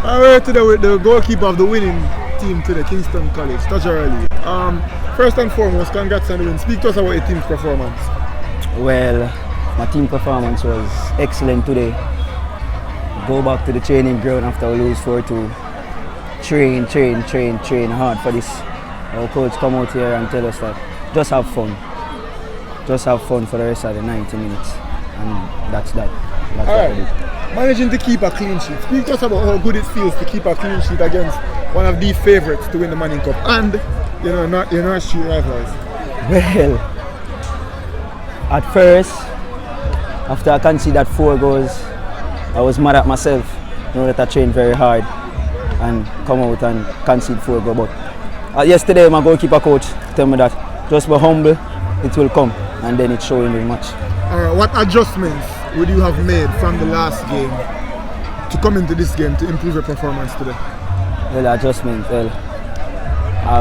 We're today with the goalkeeper of the winning team today, Kingston College, Tajarie. First and foremost, congrats on the win. Speak to us about your team's performance. Well, my team performance was excellent today. Go back to the training ground after we lose 4-2. Train hard for this. Our coach come out here and tell us that just have fun. Just have fun for the rest of the 90 minutes. And that's that. That's what I did. Managing to keep a clean sheet. Speak to us about how good it feels to keep a clean sheet against one of the favourites to win the Manning Cup. And, you're not street rivals. Well, at first, after I conceded 4 goals, I was mad at myself. You know that I trained very hard and come out and concede 4 goals. But yesterday, my goalkeeper coach told me that just be humble, it will come, and then it's showing in the match. What adjustments would you have made from the last game to come into this game to improve your performance today? Well, adjustment. Well,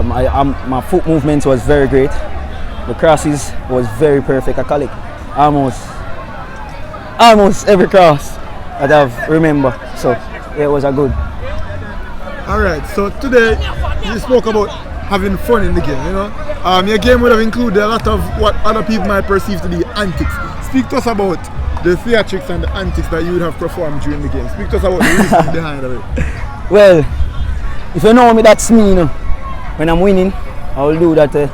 my foot movements was very great. The crosses was very perfect. I call it almost every cross that I've remember. So it was a good. All right. So today you spoke about having fun in the game. Your game would have included a lot of what other people might perceive to be antics. Speak to us about the theatrics and the antics that you would have performed during the game. Speak to us about the reason behind it. Well, if you know me, that's me. When I'm winning, I will do that to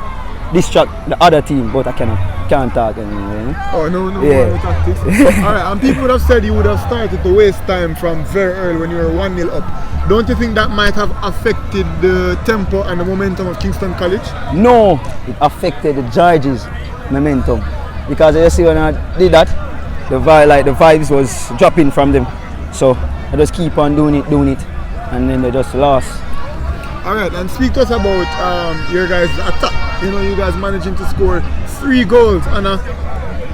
distract the other team, but I can't talk anymore. Oh, no Yeah. tactics. Alright, and people would have said you would have started to waste time from very early when you were 1-0 up. Don't you think that might have affected the tempo and the momentum of Kingston College? No, it affected the George's momentum. Because you see when I did that, the vibes was dropping from them. So I just keep on doing it, and then they just lost. Alright, and speak to us about your guys' attack. You guys managing to score 3 goals on a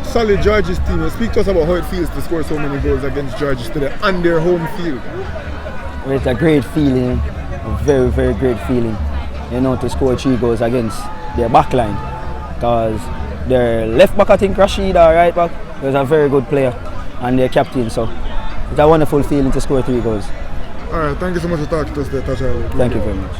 solid George's team. Speak to us about how it feels to score so many goals against George's today on their home field. Well, it's a great feeling, a very, very great feeling, to score 3 goals against their backline. Because their left back, I think Rashid, or right back, was a very good player, and their captain. So it's a wonderful feeling to score 3 goals. Alright, thank you so much for talking to us there, Tajarie. Thank you very much.